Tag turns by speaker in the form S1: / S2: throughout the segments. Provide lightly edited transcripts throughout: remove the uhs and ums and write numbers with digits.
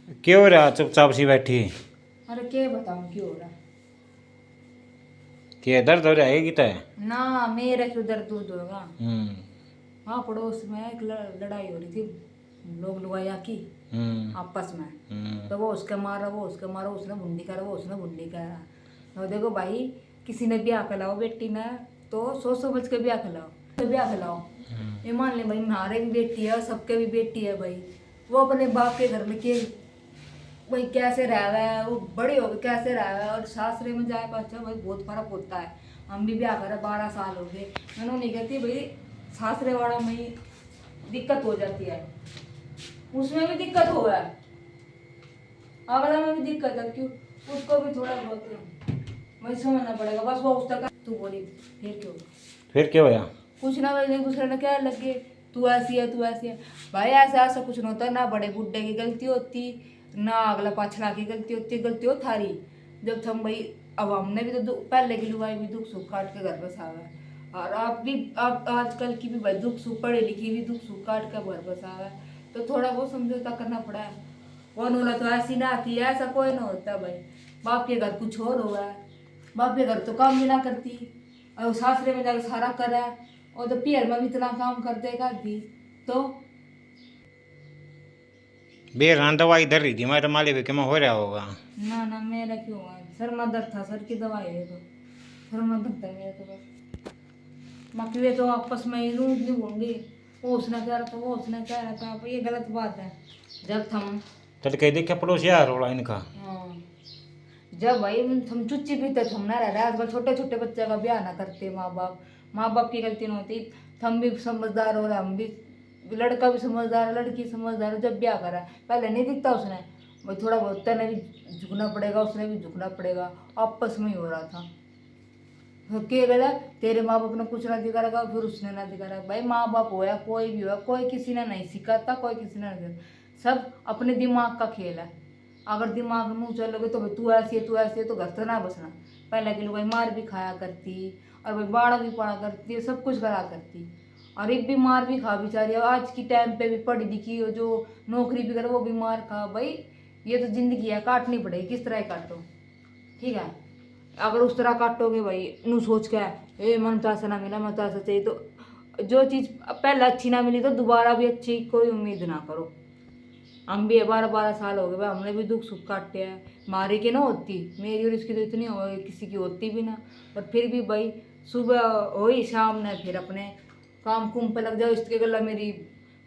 S1: क्यों हो रहा चुपचाप सी बैठी?
S2: अरे क्या बताऊं क्यों हो रहा
S1: क्या दर्द हो रहा है कि तय?
S2: ना। मेरा क्यों दर्द दूध होगा।
S1: हम्म।
S2: हाँ, पड़ोस में एक लड़ाई हो रही थी लोग लुगाया की
S1: हम्म।
S2: आपस में।
S1: हम्म।
S2: तो वो उसके मारा, वो उसके मारा, उसने बुंडी करा, वो उसने बुंडी करा। तो देखो भाई, किसी ने ब्याह कराओ बेटी ने तो सोच समझ के ब्याह कराओ, तो ब्याह कराओ। ये मान ले भाई, हमारे भी बेटी है, सबके भी बेटी है भाई। वो अपने बाप के घर में के भाई कैसे रह रहा है, वो बड़ी हो गई कैसे रह रहा है, और सासरे में जाए पाछा भाई बहुत फर्क होता है। हम भी ब्याह करा 12 साल हो गए, मैंने नहीं कहती भाई सासरे वाला में ही दिक्कत हो जाती है, उसमें भी दिक्कत हो है, अगला में भी दिक्कत है, क्यों उसको भी थोड़ा बहुत भाई समझना पड़ेगा। बस वो उस तक तू बोली फिर क्यों,
S1: फिर क्या होया?
S2: कुछ ना भाई, एक दूसरे ने क्या लगे तू ऐसी है तू ऐसी है। भाई ऐसा ऐसा कुछ नहीं होता, ना बड़े बुड्ढे की गलती होती, ना अगला पाछला की गलती होती, गलती हो थारी। जब हम भाई, अब हमने भी तो पहले की लुगाई भी दुख सुख काट के घर बस आवे, और आप भी, आप आजकल की भी भाई दुख सुख, पढ़े लिखी भी दुख सुख काट के घर बस आवे, तो थोड़ा बहुत समझौता करना पड़ा है। कौन बोला तो ऐसी ना आती है, ऐसा कोई ना होता भाई। बाप के घर कुछ और हुआ है, बाप के घर तो काम भी ना करती, और सासरे में जाकर सारा करे, और तो पियर में भी इतना काम कर देगा भी तो।
S1: बेरान दवाई धर रही थी मैं तो माली भी क्या हो रहा होगा।
S2: ना ना, मेरा क्यों हुआ, सर में दर्द था, सर की दवाई है तो सर में दर्द है मेरा तो बस। बाकी वे तो आपस में ही लूट नहीं होंगे, वो उसने कह रहा था, वो उसने कह रहा था, ये गलत बात है। जब थम
S1: चल कह देखे पड़ोस यार रोड़ा इनका।
S2: हाँ, जब भाई हम चुच्ची पीते थे, हम ना रह रहे आजकल छोटे छोटे बच्चे का ब्याह ना करते माँ बाप, माँ बाप की गलती नहीं होती। हम भी समझदार हो रहे, हम भी, लड़का भी समझदार है, लड़की समझदार है, जब ब्याह करा पहले नहीं दिखता उसने भाई, थोड़ा बहुत तेने भी झुकना पड़ेगा, उसने भी झुकना पड़ेगा, आपस में ही हो रहा था। तो क्या गला, तेरे माँ बाप ने कुछ ना दिखाएगा, फिर उसने ना दिखाया भाई। माँ बाप होया कोई भी हो, कोई किसी ने नहीं सिखाता, कोई किसी ने नहीं, सब अपने दिमाग का खेल है। अगर दिमाग में चलोगे तो भाई तू ऐसी है तू ऐसी है, तो घर तो ना बसना। पहले के लोग भाई मार भी खाया करती, और भाई बाड़ा भी पड़ा करती, सब कुछ करा करती, और एक भी मार भी खा बेचारी। आज की टाइम पे भी पढ़ी लिखी हो जो नौकरी भी करे वो भी मार खा भाई। ये तो जिंदगी है, काटनी पड़ेगी, किस तरह काटो, ठीक है। अगर उस तरह काटोगे भाई नू सोच के ए मन तो ऐसा ना मिला, मैं तो ऐसा चाहिए, तो जो चीज़ पहले अच्छी ना मिली तो दोबारा भी अच्छी कोई उम्मीद ना करो। हम भी 12-12 साल हो गए भाई, हमने भी दुख सुख काटे हैं। मारी के ना होती मेरी और इसकी तो इतनी हो, किसी की होती भी ना, पर फिर भी भाई सुबह हो ही शाम ने फिर अपने काम कुम पे लग जाओ। इसके गला मेरी,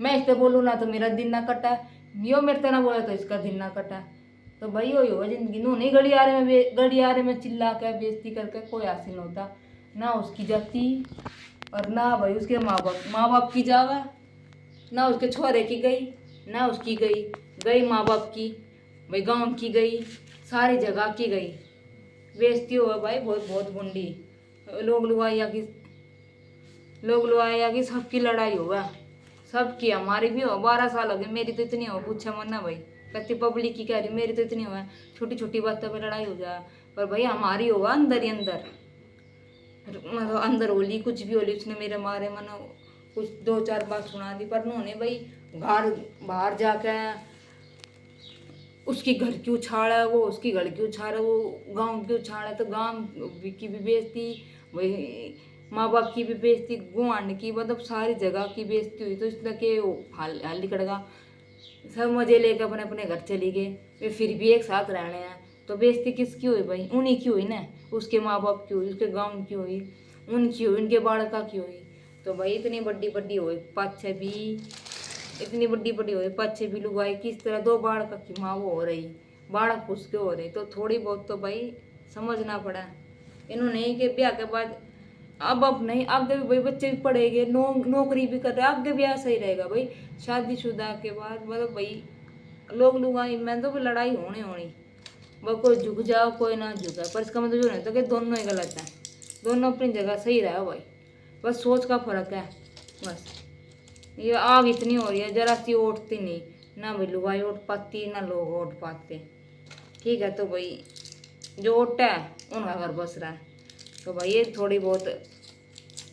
S2: मैं इससे बोलूँ ना तो मेरा दिन ना कटा, यो मेरे से ना बोला तो इसका दिन ना कटा। तो भाई वही होगा जिंदगी, नू नहीं गलियारे में चिल्ला के बेइज्जती करके कोई हासिल होता, ना उसकी जाती, और ना भाई उसके माँ बाप की जावा, ना उसके छोरे की गई, ना उसकी गई, गई माँ बाप की, भाई गांव की गई, सारी जगह की गई, बेइज्जती हुआ भाई बहुत बहुत बुंडी। लोग लुआया कि सबकी लड़ाई हुआ, सबकी, हमारी भी हो 12 साल हो गए, मेरी तो इतनी हो पूछे मरना भाई। कति पब्लिक की कह रही, मेरी तो इतनी हुआ, छोटी छोटी बातों पर लड़ाई हो जाए, पर भाई हमारी होगा अंदर ही अंदर, मतलब अंदर होली कुछ भी होली, उसने मेरे मारे मन कुछ 2-4 बात सुना दी, पर उन्होंने भाई घर बाहर जाके उसकी घर की उछाड़ है, वो उसकी घर की उछाड़ है, वो गांव की उछाड़ है, तो गांव की भी बेइज्जती, वही माँ बाप की भी बेइज्जती, गुआंढ की, मतलब सारी जगह की बेइज्जती हुई। तो इसलिए कि वो हाल निकलेगा, सब मजे लेके अपने अपने घर चली गए, वे फिर भी एक साथ रहने हैं, तो बेइज्जती किसकी हुई भाई, उन्हीं की हुई ना, उसके माँ बाप की हुई, उसके गाँव की हुई, उनकी हुई, उनके बालका की हुई। तो भाई इतनी बड्डी बड्डी हुई पाछे भी, इतनी बड्डी बड्डी हुई पाछे भी लुगाई, किस तरह 2 बालका की माँ वो हो रही, बालक उसके हो रही, तो थोड़ी बहुत तो भाई समझना पड़ा। इन्होंने के ब्याह के बाद अब नहीं, आगे भी भाई बच्चे भी पढ़ेंगे, नौकरी भी कर रहे, आगे भी ऐसा ही रहेगा भाई। शादीशुदा के बाद मतलब भाई लोग आई मैं तो लड़ाई होनी होनी, वो कोई झुक जाओ कोई ना झुका, पर इसका मतलब जो नहीं तो कि दोनों ही गलत है, दोनों अपनी जगह सही रहे भाई, बस सोच का फर्क है बस। ये आग इतनी हो रही है, जरा सी उठती नहीं, ना भाई लुगाई उठ पाती ना लोग उठ पाते, ठीक है। तो भाई जो उठता है उनका घर बस रहा है, तो भाई ये थोड़ी बहुत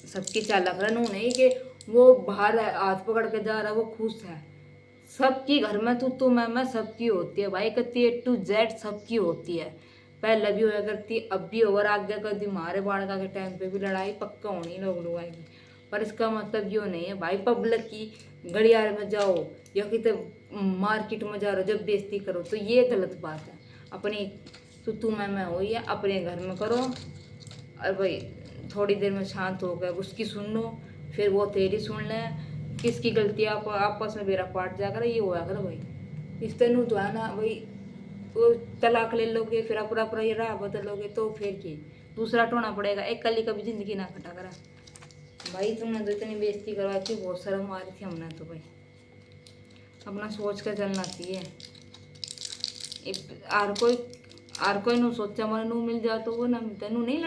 S2: सबकी चालक रन नहीं कि वो बाहर हाथ पकड़ के जा रहा है वो खुश है, सबकी घर में तू मैं सबकी होती है भाई, कहती ए टू जेड सबकी होती है। पहले भी होया करती, अब भी होगा, आगे कभी हमारे बाड़का के टाइम पे भी लड़ाई पक्का होनी लोग लुगाएगी। पर इसका मतलब यो नहीं है भाई पब्लिक की गलियारे में जाओ या कितने मार्केट में जा रहे हो जब बेइज्जती करो, तो ये गलत बात है। अपनी तू मैं हो या अपने घर में करो, और भाई थोड़ी देर में शांत हो गए उसकी सुन लो, फिर वो तेरी सुन ले, किसकी गलती आप आपस में बेरा पाट जाकर ये होया कर भाई। इस तरह तो है ना भाई, वो तलाक ले लोगे फिर अपना ये राह बदलोगे तो फिर की दूसरा टोना पड़ेगा, एक कली कभी जिंदगी ना कटा करा। भाई तुमने तो इतनी बेइज्जती करवा के बहुत शर्म आ रही थी हमने तो भाई, अपना सोच कर चलना चाहिए। आर कोई नू सोचा मन नू मिल जा तो वो ना मिलता नू नहीं,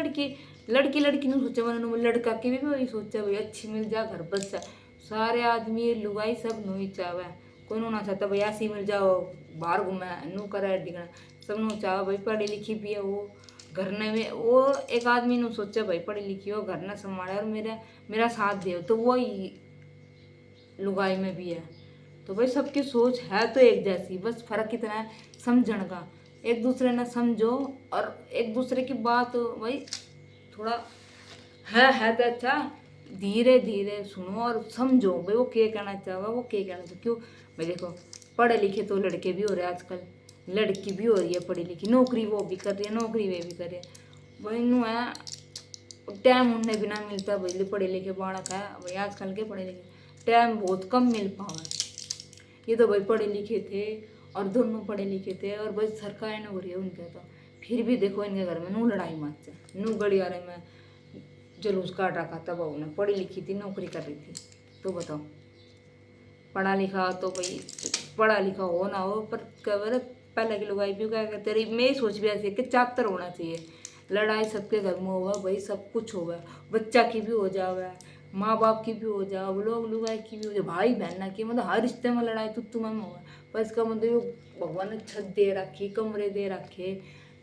S2: लड़की नू सोचा मन नू, लड़का की भी वही सोचा भाई अच्छी मिल जा घर बस जा। सारे आदमी लुगाई सब नू ही चावे, कोई नू ना चाहता भाई ऐसी मिल जाओ बाहर घूमे नू करे डिगना, सब नू चाहे भाई पढ़ी लिखी भी है वो घर ने में, वो एक आदमी नू सोचा भाई पढ़ी लिखी हो घर ने संभाले और मेरा साथ दे, तो वो ही लुगाई में भी है। तो भाई सबकी सोच है तो एक जैसी, बस फर्क कितना है समझण का, एक दूसरे ने समझो और एक दूसरे की बात भाई थोड़ा है तो अच्छा, धीरे धीरे सुनो और समझो भाई वो क्या कहना चाहोगा, वो क्या कहना चाहे क्यों। भाई देखो पढ़े लिखे तो लड़के भी हो रहे हैं आजकल, लड़की भी हो रही है पढ़ी लिखी, नौकरी वो भी कर रही है, नौकरी वे भी कर रही है भाई नू है, टाइम उन्हें भी ना मिलता भाई पढ़े लिखे बालक है भाई, आजकल के पढ़े लिखे टाइम बहुत कम मिल पावा। ये तो भाई पढ़े लिखे थे और दोनों पढ़े लिखे थे और भाई सरकारी नौकरी है उनके, तो फिर भी देखो इनके घर में नू लड़ाई मच नू गलियारे में जुलूस काट रखा था, बहू ने पढ़ी लिखी थी नौकरी कर रही थी, तो बताओ पढ़ा लिखा तो भाई पढ़ा लिखा हो ना हो पर कवर पहले की लुगाई भी क्या कहते रही, मेरी सोच भी ऐसी है कि चाप्टर होना चाहिए, लड़ाई सबके घर में होगा भाई, सब कुछ होगा, बच्चा की भी हो जावे, माँ बाप की भी हो जाओ, लोग लुगाई की भी हो जाए, भाई बहन की, मतलब हर रिश्ते में लड़ाई तो तुम्हें होगा। पर इसका मतलब भगवान ने छत दे रखी, कमरे दे रखे,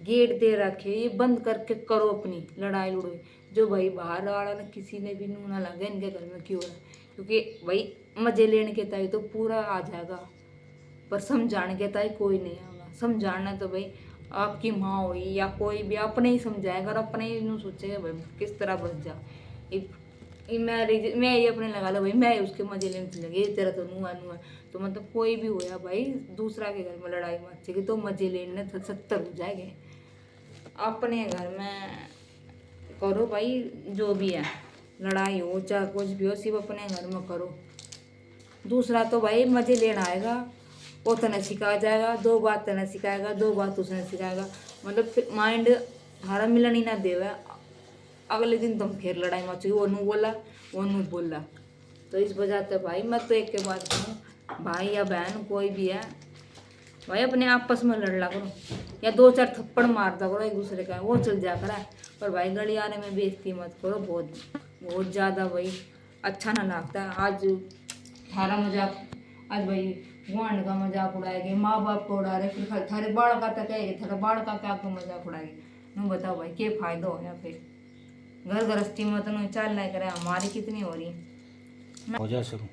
S2: गेट दे रखे, ये बंद करके करो अपनी लड़ाई लड़ोई, जो भाई बाहर वाला ना किसी ने भी नू ना लगे इनके घर में क्यों है, क्योंकि भाई मजे लेने के ताई तो पूरा आ जाएगा पर समझाने के ताई कोई नहीं आएगा। समझाना तो भाई आपकी माँ हुई या कोई भी अपने ही समझाएगा और अपने ही नू सोचेगा भाई किस तरह बच जा, मैं ये अपने लगा लो भाई मैं उसके मजे लेने से लगे तेरा तो नुआ नुआ, तो मतलब कोई भी होया भाई दूसरा के घर में लड़ाई मचेगी तो मजे लेने 70 हो जाएंगे। अपने घर में करो भाई जो भी है, लड़ाई हो चाहे कुछ भी हो सिर्फ अपने घर में करो, दूसरा तो भाई मजे लेना आएगा वो तने सिखा जाएगा, 2 बात तने सिखाएगा 2 बात उसने सिखाएगा, मतलब माइंड हमारा मिलन ही ना देवे, अगले दिन तुम फिर लड़ाई मची, वो नू बोला वो नू बोला। तो इस वजह से भाई मैं तो एक के बात कहूँ, भाई या बहन कोई भी है भाई अपने आपस में लड़ ला करो या 2-4 थप्पड़ मार दो करो एक दूसरे का, वो चल जा करा, पर भाई गलियारे में बेइज्जती मत करो, बहुत ज़्यादा भाई अच्छा ना लगता। आज थारा मजाक, आज भाई गुआंढ का मजाक उड़ाएंगे, माँ बाप को उड़ा रहे, फिर थारे बाढ़ का तक आएगी, थारा बाढ़ का क्या आपको मजाक उड़ाएंगे, नू बताओ भाई क्या फ़ायदा हो या फिर घर गृहस्थी में तो चाल नहीं करे, हमारी कितनी हो रही है
S1: हो जा शुरू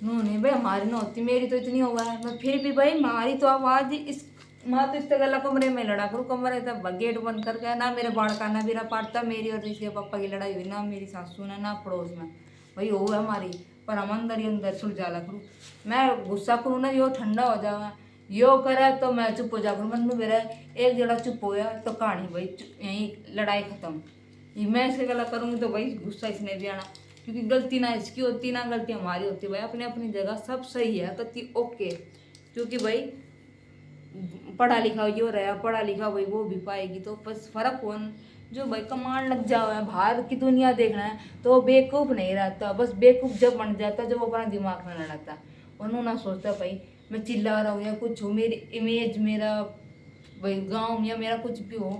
S2: नू नहीं भाई हमारी ना होती, मेरी तो इतनी होगा मैं फिर भी भाई हमारी तो आवाज़ इस माँ तो इस गला कमरे में लड़ा करूँ, कमरे तक गेट बंद करके, ना मेरे बाढ़ का ना मेरा पाटता, मेरी और इसके पापा की लड़ाई हुई ना मेरी सासू ने ना पड़ोस में भाई हो हमारी, पर हम अंदर ही अंदर सुलझाला करूँ, मैं गुस्सा करूँ ना यो ठंडा हो जावा, यो करे तो मैं चुप हो जा करूँ, मन मेरा एक जगह चुप होया तो कहानी भाई यहीं लड़ाई खत्म, ये मैं इसके गला करूँगी तो भाई गुस्सा इसने भी आना, क्योंकि गलती ना इसकी होती ना गलती हमारी होती, भाई अपने अपनी जगह सब सही है कति ओके, क्योंकि भाई पढ़ा लिखा यो रहा पढ़ा लिखा भाई वो भी पाएगी, तो बस फर्क कौन जो भाई कमांड लग जाओ है बाहर की दुनिया देखना है तो वो बेवकूफ़ नहीं रहता, बस बेवकूफ़ जब बन जाता जब वो अपना दिमाग में लड़ाता, उन्होंने ना सोचता भाई मैं चिल्ला रहा हूँ या कुछ हो, मेरी इमेज मेरा भाई गाँव या मेरा कुछ भी हो,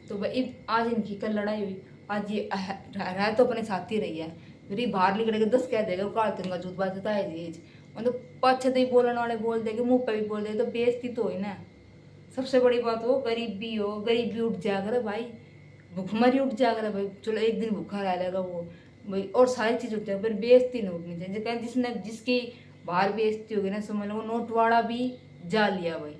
S2: तो भाई आज इनकी कल लड़ाई हुई, आज ये रह तो अपने साथ ही रही है, फिर बाहर निकल के 10 कह देगा काल तेरा झूठ बात है जी, मतलब पाछे तो ही बोलने वाले बोल देंगे मुँह पे भी बोल देंगे, तो बेइज्जती तो हुई ना। सबसे बड़ी बात हो गरीबी उठ जाकर भाई, भूखमरी उठ जाकर भाई, चलो एक दिन भूखा रह लेगा वो भाई, और सारी चीज़ उठ जाएगा, फिर बेइज्जती नहीं उठनी चाहिए, कहें जिसने जिसकी बाहर बेइज्जती होगी ना, समझ लो नोट वाला भी जा लिया भाई।